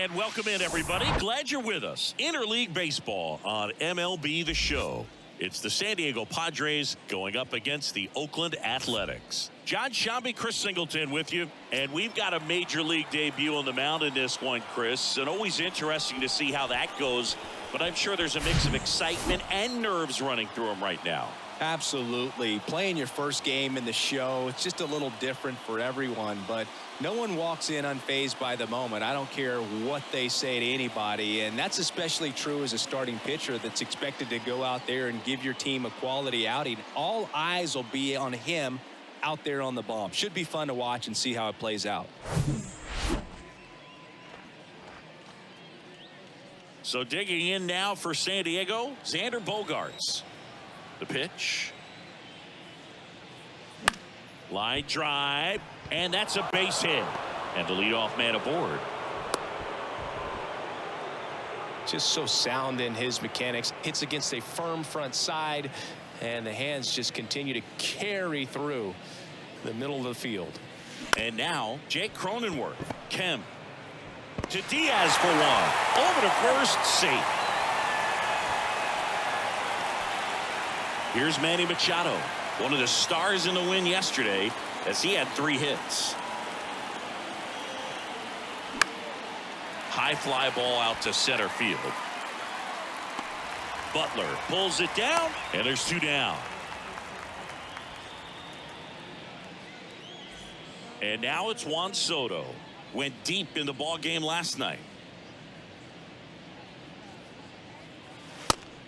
And welcome in, everybody. Glad you're with us. Interleague Baseball on MLB The Show. It's the San Diego Padres going up against the Oakland Athletics. John Shambi, Chris Singleton with you. And we've got a major league debut on the mound in this one, Chris. And always interesting to see how that goes. But I'm sure there's a mix of excitement and nerves running through him right now. Absolutely. Playing your first game in the show, it's just a little different for everyone, but no one walks in unfazed by the moment. I don't care what they say to anybody, and that's especially true as a starting pitcher that's expected to go out there and give your team a quality outing. All eyes will be on him out there on the bomb. Should be fun to watch and see how it plays out. So digging in now for San Diego, Xander Bogaerts. The pitch. Line drive, and that's a base hit. And the leadoff man aboard. Just so sound in his mechanics. Hits against a firm front side, and the hands just continue to carry through the middle of the field. And now, Jake Cronenworth. Kemp to Diaz for one. Over to first, safe. Here's Manny Machado, one of the stars in the win yesterday, as he had 3 hits. High fly ball out to center field. Butler pulls it down, and there's 2 down. And now it's Juan Soto. Went deep in the ball game last night.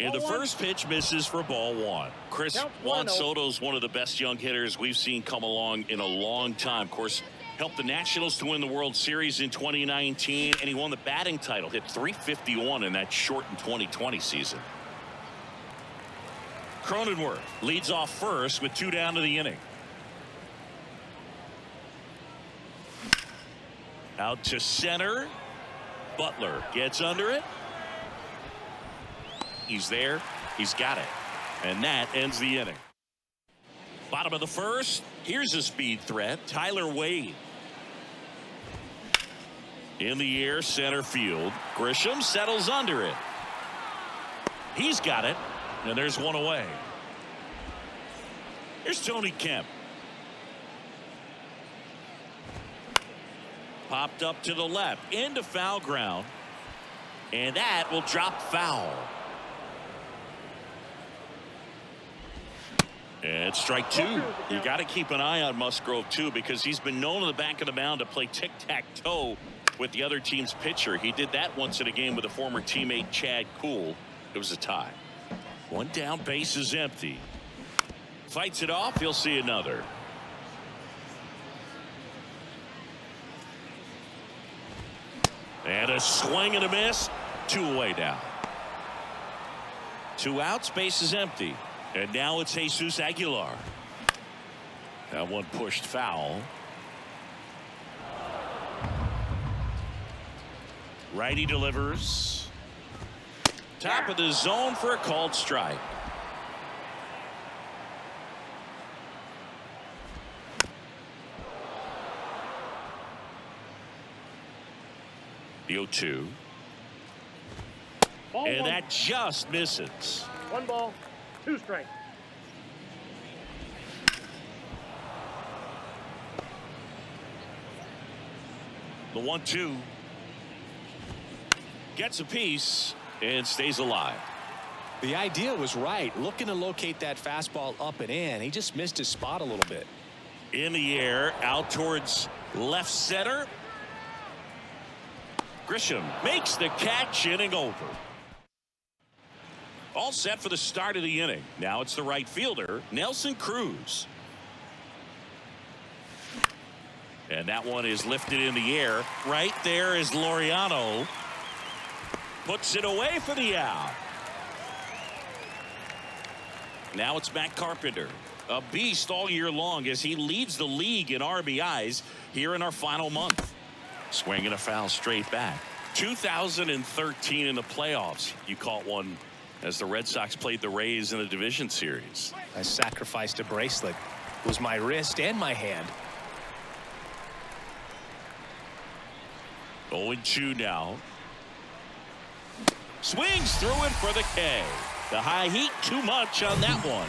And the first pitch misses for ball 1. Chris, Juan Soto's one of the best young hitters we've seen come along in a long time. Of course, helped the Nationals to win the World Series in 2019, and he won the batting title. Hit .351 in that shortened 2020 season. Cronenworth leads off first with 2 down to the inning. Out to center. Butler gets under it. He's there. He's got it. And that ends the inning. Bottom of the first. Here's a speed threat. Tyler Wade. In the air, center field. Grisham settles under it. He's got it. And there's 1 away. Here's Tony Kemp. Popped up to the left. Into foul ground. And that will drop foul. And strike 2. You got to keep an eye on Musgrove too, because he's been known on the back of the mound to play tic-tac-toe with the other team's pitcher. He did that once in a game with a former teammate, Chad Kuhl. It was a tie. 1 down, base is empty. Fights it off. He'll see another. And a swing and a miss. 2 away now. 2 outs, base is empty. And now it's Jesus Aguilar. That one pushed foul. Righty delivers. Top of the zone for a called strike. The 0-2. And that just misses. 1 ball. 2 strikes. The 1-2 gets a piece and stays alive. The idea was right. Looking to locate that fastball up and in. He just missed his spot a little bit. In the air, out towards left center. Grisham makes the catch, inning over. All set for the start of the inning. Now it's the right fielder, Nelson Cruz. And that one is lifted in the air. Right there is Laureano. Puts it away for the out. Now it's Matt Carpenter. A beast all year long as he leads the league in RBIs here in our final month. Swinging a foul straight back. 2013 in the playoffs. You caught one as the Red Sox played the Rays in the division series. I sacrificed a bracelet. It was my wrist and my hand. 0-2 now. Swings through it for the K. The high heat, too much on that one.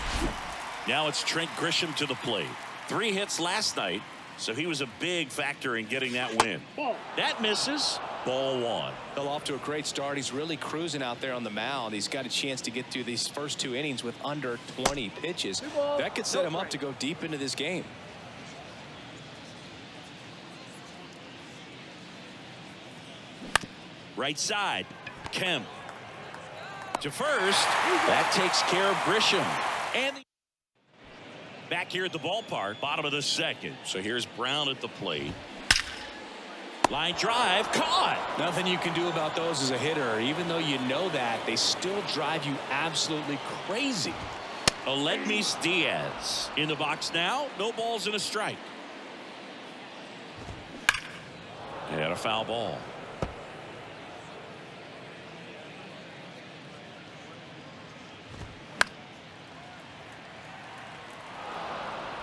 Now it's Trent Grisham to the plate. 3 hits last night, so he was a big factor in getting that win. That misses. Ball 1. Well, off to a great start. He's really cruising out there on the mound. He's got a chance to get through these first 2 innings with under 20 pitches. That could set him up to go deep into this game. Right side. Kemp to first. That takes care of Grisham. And back here at the ballpark, bottom of the 2nd. So here's Brown at the plate. Line drive, caught. Nothing you can do about those as a hitter. Even though you know that, they still drive you absolutely crazy. Aledmys Diaz in the box now. No balls and a strike. And a foul ball.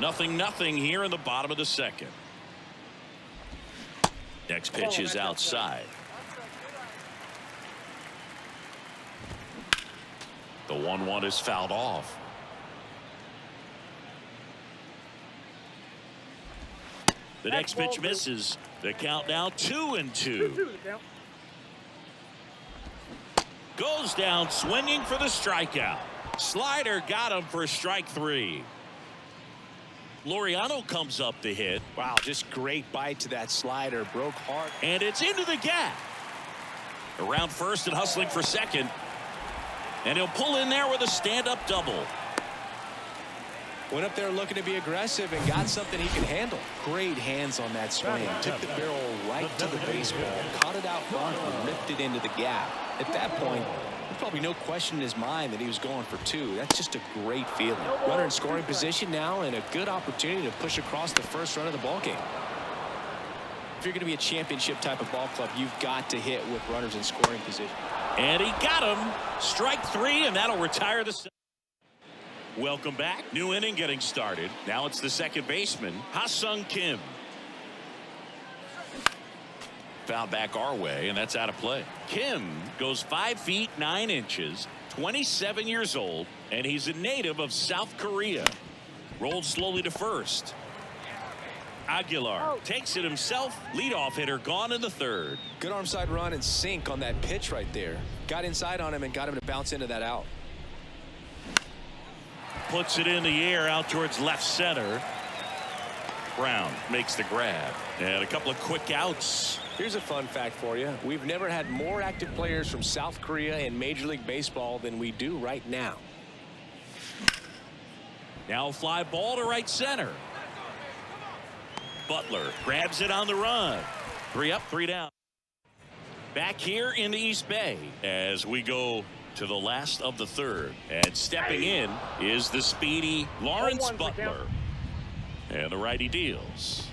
Nothing here in the bottom of the 2nd. Next pitch is outside. The 1-1 is fouled off. The next pitch misses. The count now 2-2. Goes down swinging for the strikeout. Slider got him for strike 3. Laureano comes up to hit. Wow, just great bite to that slider. Broke hard. And it's into the gap. Around first and hustling for second. And he'll pull in there with a stand-up double. Went up there looking to be aggressive and got something he can handle. Great hands on that swing. Took the barrel right to the baseball. Caught it out front and ripped it into the gap. At that point, there's probably no question in his mind that he was going for 2. That's just a great feeling. Runner in scoring position now and a good opportunity to push across the first run of the ball game. If you're going to be a championship type of ball club, you've got to hit with runners in scoring position. And he got him. Strike 3, and that'll retire the. Welcome back. New inning getting started. Now it's the second baseman, Ha-Sung Kim. Foul back our way, and that's out of play. Kim goes 5 feet 9 inches, 27 years old, and he's a native of South Korea. Rolled slowly to first. Aguilar takes it himself. Leadoff hitter gone in the 3rd. Good arm side run and sink on that pitch right there. Got inside on him and got him to bounce into that out. Puts it in the air out towards left center. Brown makes the grab. And a couple of quick outs. Here's a fun fact for you. We've never had more active players from South Korea in Major League Baseball than we do right now. Now a fly ball to right center. Butler grabs it on the run. 3 up, 3 down. Back here in the East Bay as we go to the last of the 3rd. And stepping in is the speedy Lawrence Butler. And the righty deals.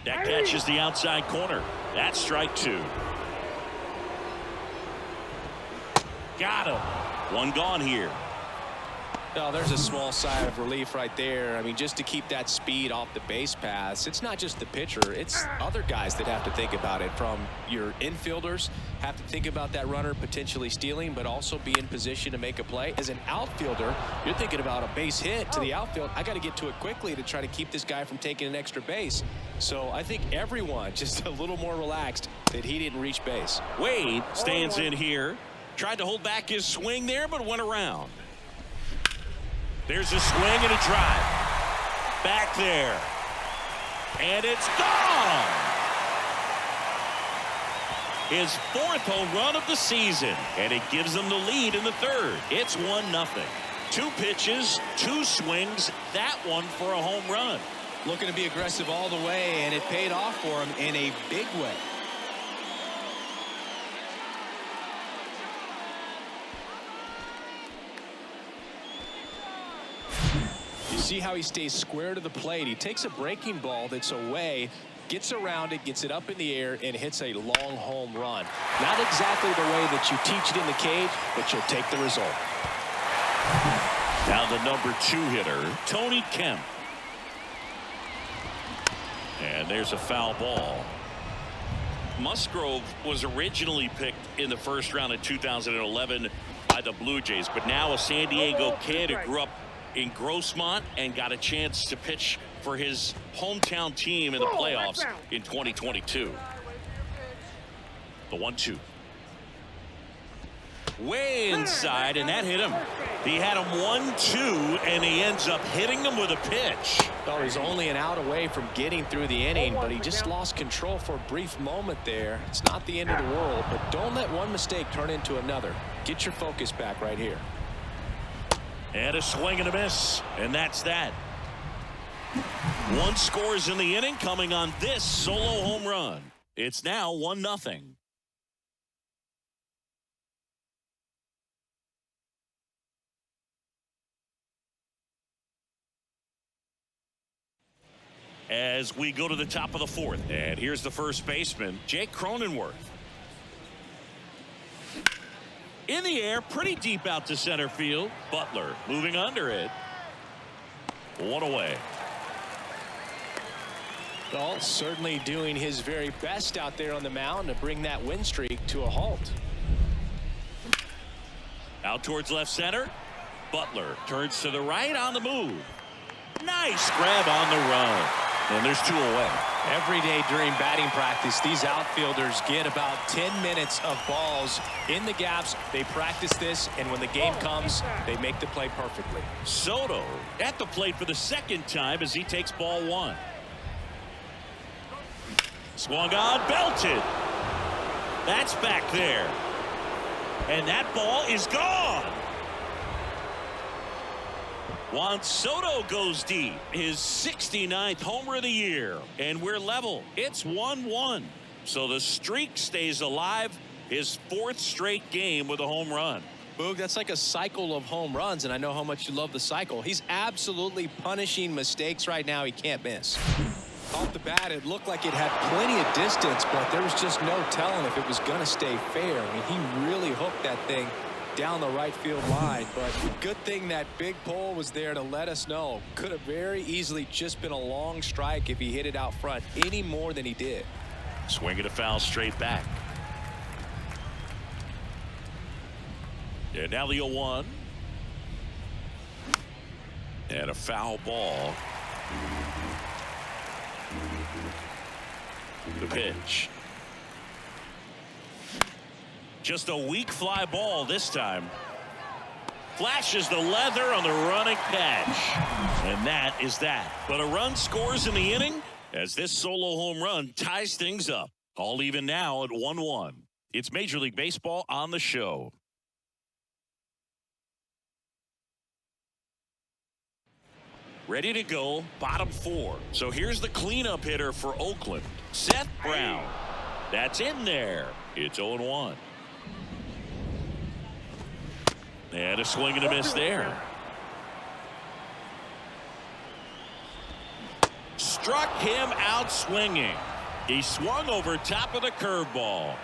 That catches the outside corner. That's strike 2. Got him. 1 gone here. Oh, there's a small sigh of relief right there. I mean, just to keep that speed off the base paths. It's not just the pitcher. It's other guys that have to think about it. From your infielders have to think about that runner potentially stealing, but also be in position to make a play. As an outfielder, you're thinking about a base hit to the outfield. I got to get to it quickly to try to keep this guy from taking an extra base. So I think everyone just a little more relaxed that he didn't reach base. Wade stands in here. Tried to hold back his swing there, but went around. There's a swing and a drive. Back there. And it's gone. His 4th home run of the season. And it gives them the lead in the 3rd. It's 1-0. 2 pitches, 2 swings. That one for a home run. Looking to be aggressive all the way, and it paid off for him in a big way. See how he stays square to the plate. He takes a breaking ball that's away, gets around it, gets it up in the air, and hits a long home run. Not exactly the way that you teach it in the cage, but you'll take the result. Now the number 2 hitter, Tony Kemp. And there's a foul ball. Musgrove was originally picked in the first round of 2011 by the Blue Jays, but now a San Diego kid who grew up in Grossmont and got a chance to pitch for his hometown team in the playoffs in 2022. The 1-2. Way inside, and that hit him. He had him 1-2, and he ends up hitting him with a pitch. Oh, he's only an out away from getting through the inning, but he just lost control for a brief moment there. It's not the end of the world, but don't let one mistake turn into another. Get your focus back right here. And a swing and a miss, and that's that. One scores in the inning, coming on this solo home run. It's now 1-0. As we go to the top of the fourth, and here's the first baseman, Jake Cronenworth. In the air, pretty deep out to center field. Butler moving under it. One away. Well, certainly doing his very best out there on the mound to bring that win streak to a halt. Out towards left center. Butler turns to the right on the move. Nice grab on the run. And there's 2 away. Every day during batting practice, these outfielders get about 10 minutes of balls in the gaps. They practice this, and when the game comes, they make the play perfectly. Soto at the plate for the second time as he takes ball 1. Swung on, belted. That's back there. And that ball is gone. Juan Soto goes deep, his 69th homer of the year, and we're level. It's 1-1. So the streak stays alive, his 4th straight game with a home run. Boog, that's like a cycle of home runs, and I know how much you love the cycle. He's absolutely punishing mistakes right now he can't miss. Off the bat, it looked like it had plenty of distance, but there was just no telling if it was going to stay fair. I mean, he really hooked that thing down the right field line, but good thing that big pole was there to let us know. Could have very easily just been a long strike if he hit it out front any more than he did. Swing it a foul straight back. And now the 0-1. And a foul ball. The pitch. Just a weak fly ball this time. Flashes the leather on the running catch. And that is that. But a run scores in the inning as this solo home run ties things up. All even now at 1-1. It's Major League Baseball on the show. Ready to go, bottom 4. So here's the cleanup hitter for Oakland, Seth Brown. That's in there. It's 0-1. And a swing and a miss there. Struck him out swinging. He swung over top of the curveball.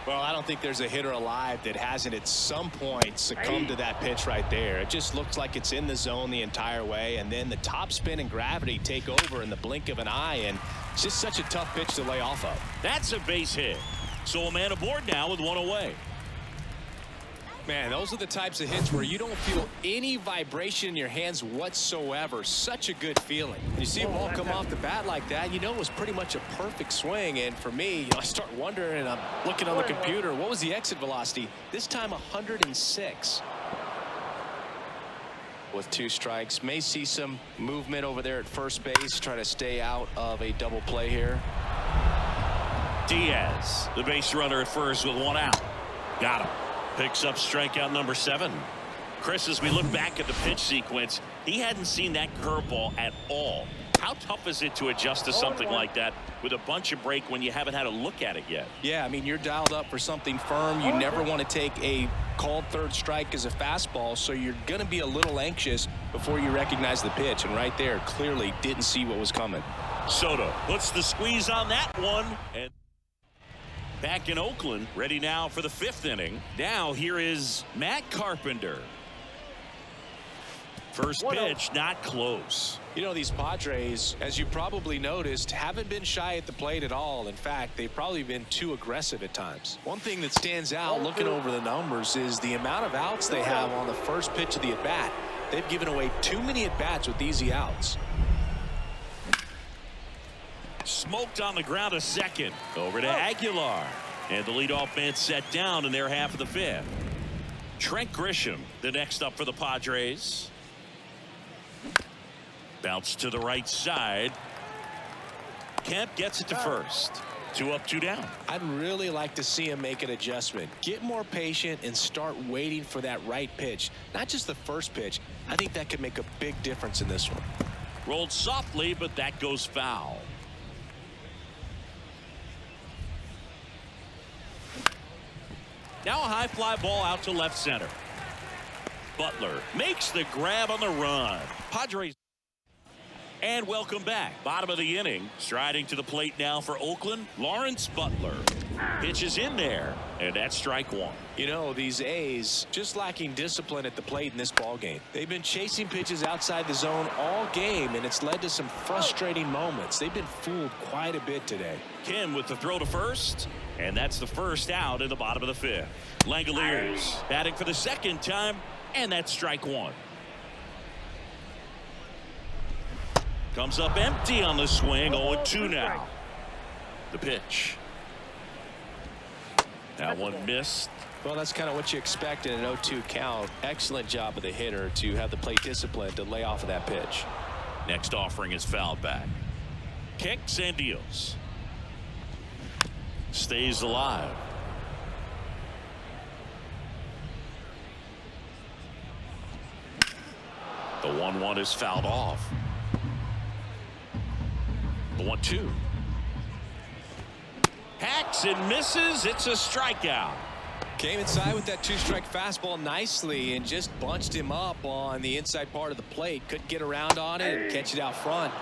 Well, I don't think there's a hitter alive that hasn't at some point succumbed to that pitch right there. It just looks like it's in the zone the entire way, and then the topspin and gravity take over in the blink of an eye, and it's just such a tough pitch to lay off of. That's a base hit. So a man aboard now with 1 away. Man, those are the types of hits where you don't feel any vibration in your hands whatsoever. Such a good feeling. You see a ball come off the bat like that, you know it was pretty much a perfect swing. And for me, I start wondering, and I'm looking on the computer, what was the exit velocity? This time 106. With 2 strikes, may see some movement over there at first base, trying to stay out of a double play here. Diaz, the base runner at first with 1 out. Got him. Picks up strikeout number 7. Chris, as we look back at the pitch sequence, he hadn't seen that curveball at all. How tough is it to adjust to something like that with a bunch of break when you haven't had a look at it yet? Yeah, I mean, you're dialed up for something firm. You never want to take a called 3rd strike as a fastball, so you're going to be a little anxious before you recognize the pitch. And right there, clearly didn't see what was coming. Soto puts the squeeze on that one. And back in Oakland, ready now for the 5th inning. Now here is Matt Carpenter. First pitch, not close. You know, these Padres, as you probably noticed, haven't been shy at the plate at all. In fact, they've probably been too aggressive at times. One thing that stands out looking over the numbers is the amount of outs they have on the first pitch of the at-bat. They've given away too many at-bats with easy outs. Smoked on the ground a second. Over to Aguilar. And the leadoff man set down in their half of the fifth. Trent Grisham, the next up for the Padres. Bounce to the right side. Kemp gets it to first. 2 up, 2 down. I'd really like to see him make an adjustment. Get more patient and start waiting for that right pitch. Not just the first pitch. I think that could make a big difference in this one. Rolled softly, but that goes foul. Now a high fly ball out to left center. Butler makes the grab on the run. Padres. And welcome back. Bottom of the inning. Striding to the plate now for Oakland. Lawrence Butler. Pitches in there. And that's strike 1. You know, these A's just lacking discipline at the plate in this ball game. They've been chasing pitches outside the zone all game, and it's led to some frustrating moments. They've been fooled quite a bit today. Kim with the throw to first. And that's the first out in the bottom of the fifth. Langoliers batting for the second time. And that's strike 1. Comes up empty on the swing. 0-2 now. The pitch. That one missed. Well, that's kind of what you expect in an 0-2 count. Excellent job of the hitter to have the plate discipline to lay off of that pitch. Next offering is fouled back. Kicks and deals. Stays alive. The 1-1 is fouled off. The 1-2. Hacks and misses. It's a strikeout. Came inside with that 2-strike fastball nicely and just bunched him up on the inside part of the plate. Couldn't get around on it and catch it out front.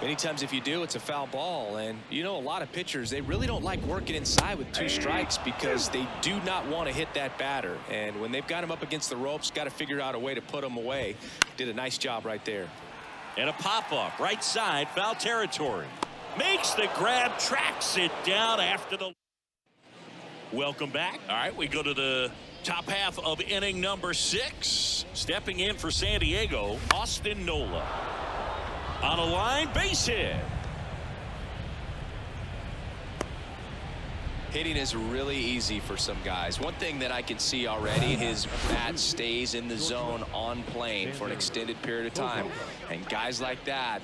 Many times if you do, it's a foul ball. And you know, a lot of pitchers, they really don't like working inside with 2 strikes because they do not want to hit that batter. And when they've got him up against the ropes, got to figure out a way to put him away. Did a nice job right there. And a pop-up right side, foul territory. Makes the grab, tracks it down after the. Welcome back. All right, we go to the top half of inning number 6. Stepping in for San Diego, Austin Nola. On a line, base hit. Hitting is really easy for some guys. One thing that I can see already, his bat stays in the zone on plane for an extended period of time. And guys like that,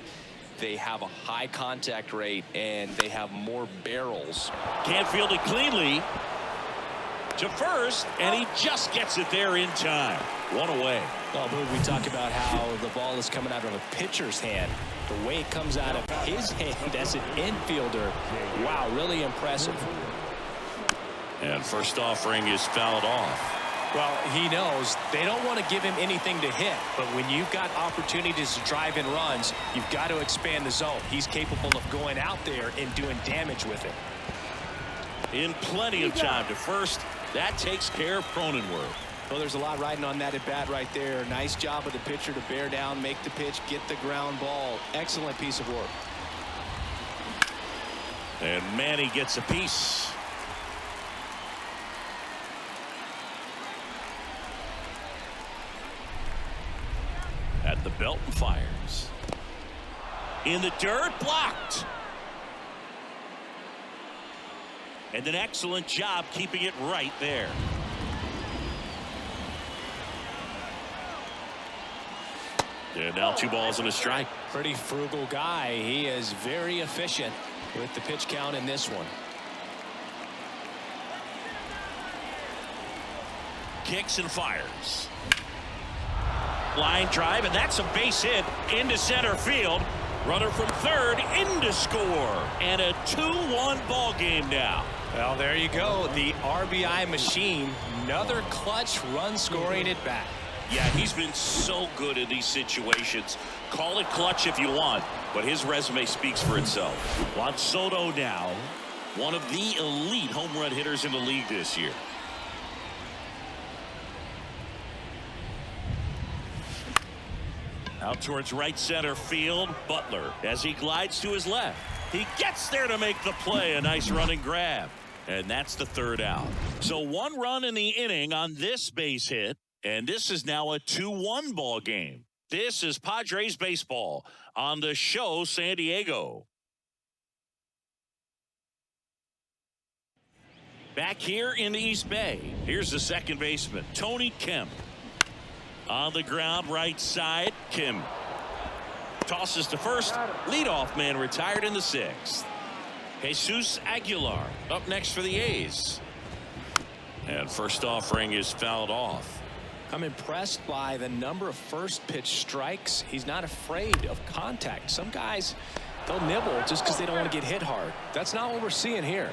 they have a high contact rate and they have more barrels. Can't field it cleanly. To first, and he just gets it there in time. 1 away. Well, Boog, we talk about how the ball is coming out of a pitcher's hand. The way it comes out of his hand as an infielder, wow, really impressive. And first offering is fouled off. Well, he knows they don't want to give him anything to hit, but when you've got opportunities to drive in runs, you've got to expand the zone. He's capable of going out there and doing damage with it. In plenty of time to first. That takes care of Cronenworth. Well, there's a lot riding on that at bat right there. Nice job of the pitcher to bear down, make the pitch, get the ground ball. Excellent piece of work. And Manny gets a piece. At the belt and fires. In the dirt, blocked. And an excellent job keeping it right there. And now 2 balls and a strike. Pretty frugal guy. He is very efficient with the pitch count in this one. Kicks and fires. Line drive, and that's a base hit into center field. Runner from third into score. And a 2-1 ball game now. Well, there you go. The RBI machine. Another clutch run scoring at bat. Yeah, he's been so good in these situations. Call it clutch if you want, but his resume speaks for itself. Juan Soto now, one of the elite home run hitters in the league this year. Out towards right center field. Butler as he glides to his left. He gets there to make the play. A nice running grab. And that's the third out. So 1 run in the inning on this base hit. And this is now a 2-1 ball game. This is Padres baseball on the show San Diego. Back here in the East Bay. Here's the second baseman, Tony Kemp. On the ground, right side, Kim. Tosses to first. Leadoff man retired in the 6th. Jesus Aguilar up next for the A's. And first offering is fouled off. I'm impressed by the number of first pitch strikes. He's not afraid of contact. Some guys, they'll nibble just because they don't want to get hit hard. That's not what we're seeing here.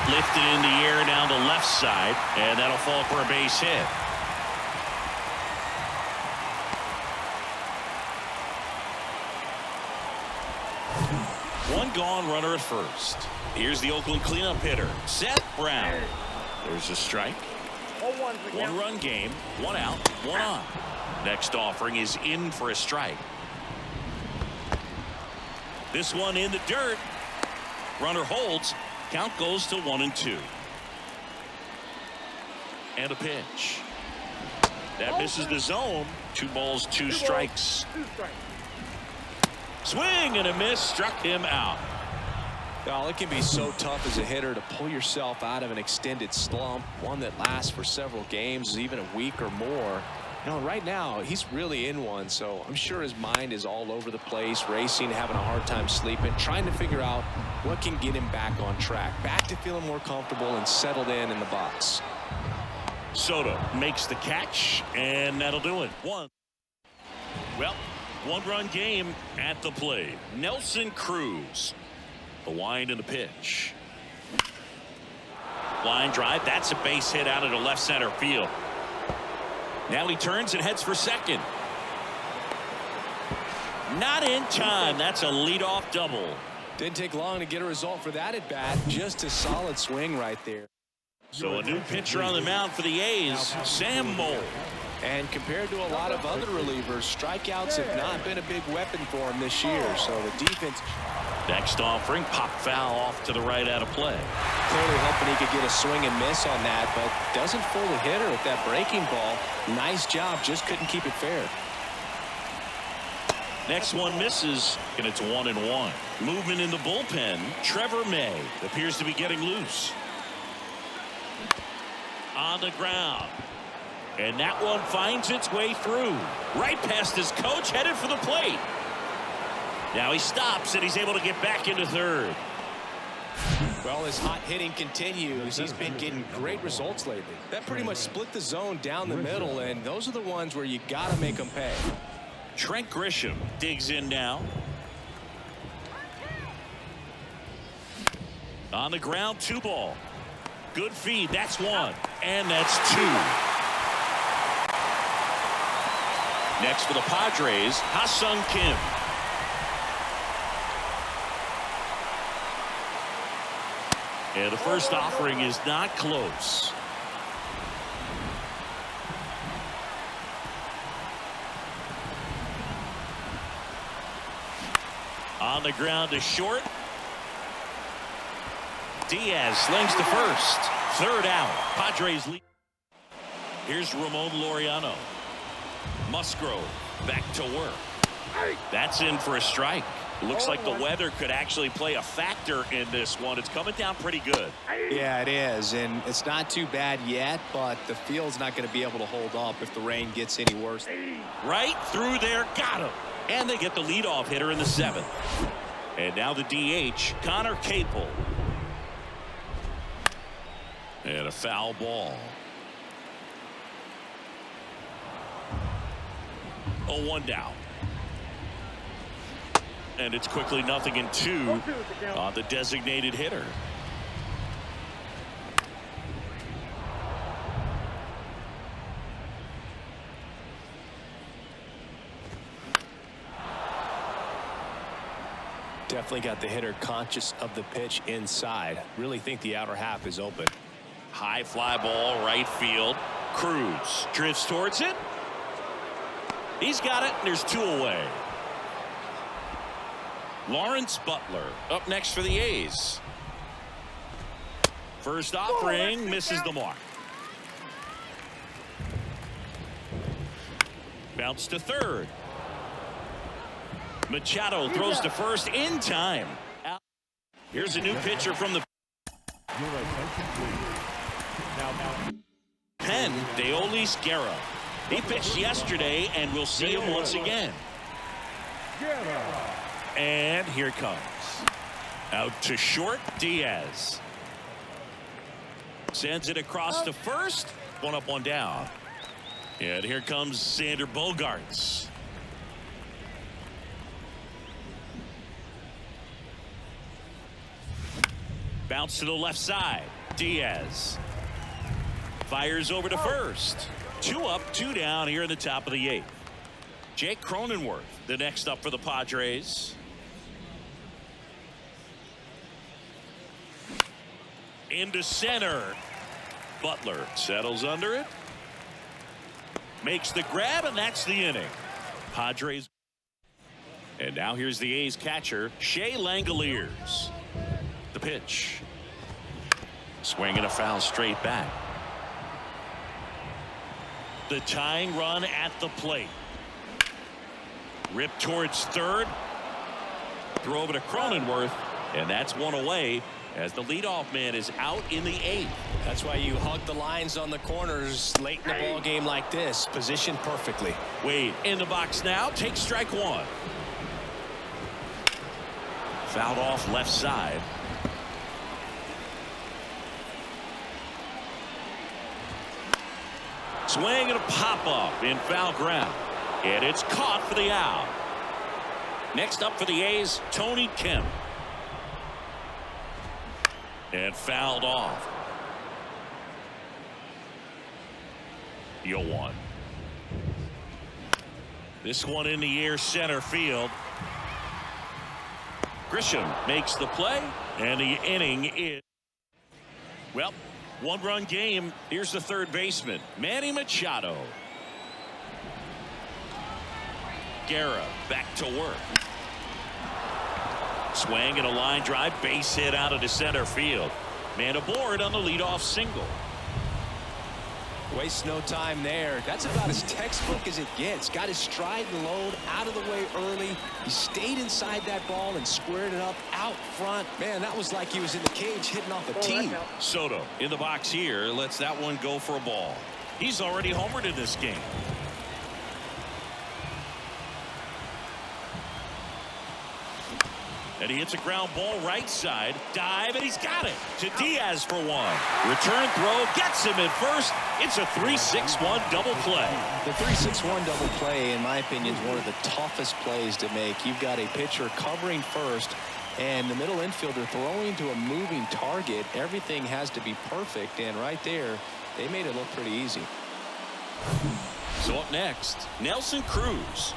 Lifted in the air down the left side, and that'll fall for a base hit. One gone, runner at first. Here's the Oakland cleanup hitter, Seth Brown. There's a strike. 1 run game, 1 out, 1 on. Next offering is in for a strike. This one in the dirt. Runner holds. Count goes to 1-2. And a pitch. That misses the zone. 2 balls, 2 strikes. Swing and a miss, struck him out. Well, it can be so tough as a hitter to pull yourself out of an extended slump, one that lasts for several games, even a week or more. You know, right now he's really in one, so I'm sure his mind is all over the place, racing, having a hard time sleeping, trying to figure out what can get him back on track, back to feeling more comfortable and settled in the box. Soto makes the catch, and that'll do it. Well, 1-run game at the plate. Nelson Cruz. The wind and the pitch. Line drive. That's a base hit out into left center field. Now he turns and heads for second. Not in time. That's a leadoff double. Didn't take long to get a result for that at bat. Just a solid swing right there. So a new pitcher on the mound for the A's, Sam Moll. And compared to a lot of other relievers, strikeouts have not been a big weapon for him this year. So the defense. Next offering, pop foul off to the right out of play. Clearly hoping he could get a swing and miss on that, but doesn't fool the hitter with that breaking ball. Nice job, just couldn't keep it fair. Next one misses, and it's 1-1. Movement in the bullpen. Trevor May appears to be getting loose. On the ground. And that one finds its way through. Right past his coach, headed for the plate. Now he stops, and he's able to get back into third. Well, his hot hitting continues. He's been getting great results lately. That pretty much split the zone down the middle, and those are the ones where you got to make them pay. Trent Grisham digs in now. On the ground, 2 ball. Good feed. That's 1. And that's 2. Next for the Padres, Ha-Sung Kim. And the first offering is not close. On the ground to short. Diaz slings to first. Third out. Padres lead. Here's Ramon Laureano. Musgrove back to work. That's in for a strike. Looks like the weather could actually play a factor in this one. It's coming down pretty good. Yeah, it is, and it's not too bad yet, but the field's not going to be able to hold up if the rain gets any worse. Right through there, got him. And they get the leadoff hitter in the 7th. And now the DH, Connor Capel. And a foul ball. 0-1 down. And it's quickly 0-2 on the designated hitter. Definitely got the hitter conscious of the pitch inside. Really think the outer half is open. High fly ball, right field. Cruz drifts towards it. He's got it, and there's 2 away. Lawrence Butler up next for the A's. First offering misses the mark. Bounce to third. Machado throws to first in time. Here's a new pitcher from the pen, Deolis Guerra. He pitched yesterday, and we'll see him once again. And here it comes. Out to short, Diaz. Sends it across to first. 1 up, 1 down. And here comes Xander Bogaerts. Bounce to the left side. Diaz fires over to first. 2 up, 2 down here in the top of the 8th. Jake Cronenworth, the next up for the Padres. Into center. Butler settles under it. Makes the grab, and that's the inning. Padres. And now here's the A's catcher, Shea Langoliers. The pitch. Swinging a foul straight back. The tying run at the plate. Rip towards third. Throw over to Cronenworth, and that's 1 away as the leadoff man is out in the 8th. That's why you hug the lines on the corners late in the ball game like this. Positioned perfectly. Wade in the box now. Takes strike 1. Fouled off left side. Swing and a pop-up in foul ground. And it's caught for the out. Next up for the A's, Tony Kemp. And fouled off. 0-1. This one in the air center field. Grisham makes the play, and the inning is, well, 1-run game. Here's the third baseman, Manny Machado. Guerra back to work. Swing and a line drive, base hit out of the center field. Man aboard on the leadoff single. Wastes no time there. That's about as textbook as it gets. Got his stride and load out of the way early. He stayed inside that ball and squared it up out front. Man, that was like he was in the cage hitting off a tee. Soto in the box here lets that one go for a ball. He's already homered in this game. And he hits a ground ball right side. Dive, and he's got it to Diaz for 1. Return throw gets him at first. It's a 3-6-1 double play. The 3-6-1 double play, in my opinion, is one of the toughest plays to make. You've got a pitcher covering first, and the middle infielder throwing to a moving target. Everything has to be perfect, and right there, they made it look pretty easy. So up next, Nelson Cruz.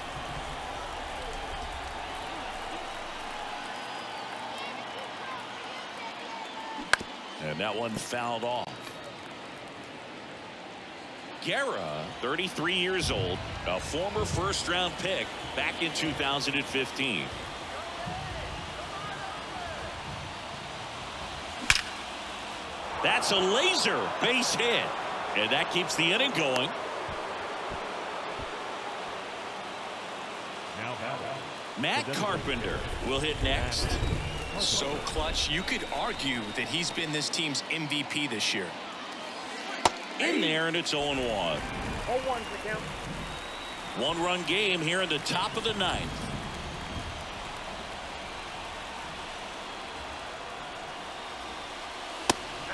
And that one fouled off. Guerra, 33 years old, a former first-round pick back in 2015. That's a laser base hit. And that keeps the inning going. Matt Carpenter will hit next. So clutch, you could argue that he's been this team's MVP this year. In there, and it's 0-1. 0-1 the count. 1-run game here in the top of the 9th.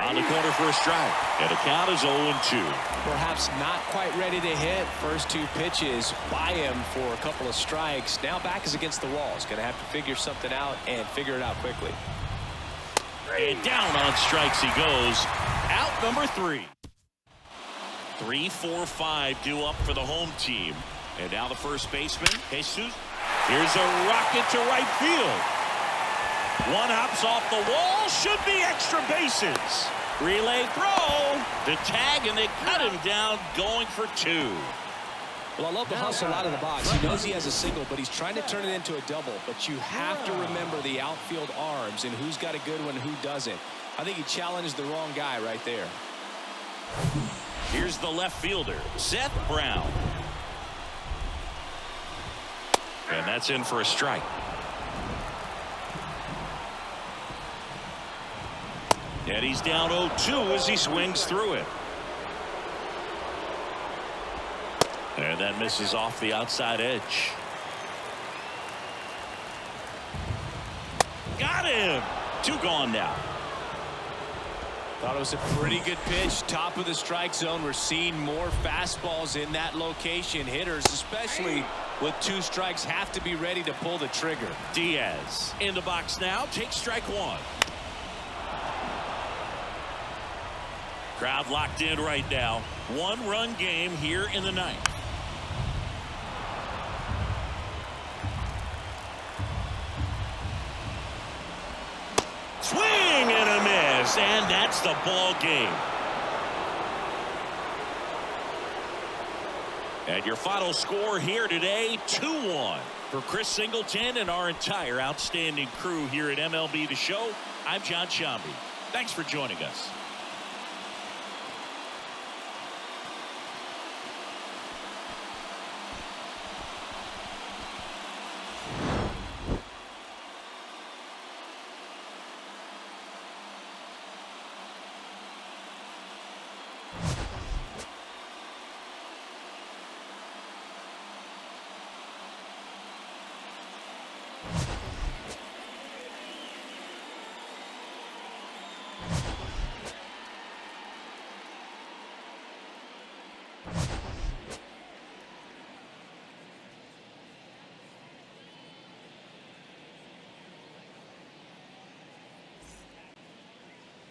On the corner for a strike, and the count is 0-2. Perhaps not quite ready to hit. First 2 pitches by him for a couple of strikes. Now back is against the wall. He's going to have to figure something out and figure it out quickly. And down on strikes he goes. Out number 3. 3-4-5 due up for the home team. And now the first baseman, Jesus. Here's a rocket to right field. One hops off the wall. Should be extra bases. Relay throw. The tag, and they cut him down going for 2. Well, I love the hustle out of the box. He knows he has a single, but he's trying to turn it into a double. But you have to remember the outfield arms and who's got a good one and who doesn't. I think he challenged the wrong guy right there. Here's the left fielder, Seth Brown. And that's in for a strike. And he's down 0-2 as he swings through it. And that misses off the outside edge. Got him. 2 gone now. Thought it was a pretty good pitch. Top of the strike zone. We're seeing more fastballs in that location. Hitters, especially with 2 strikes, have to be ready to pull the trigger. Diaz in the box now. Takes strike 1. Crowd locked in right now. 1-run game here in the 9th. Swing and a miss, and that's the ball game. And your final score here today, 2-1. For Chris Singleton and our entire outstanding crew here at MLB The Show, I'm John Shambi. Thanks for joining us.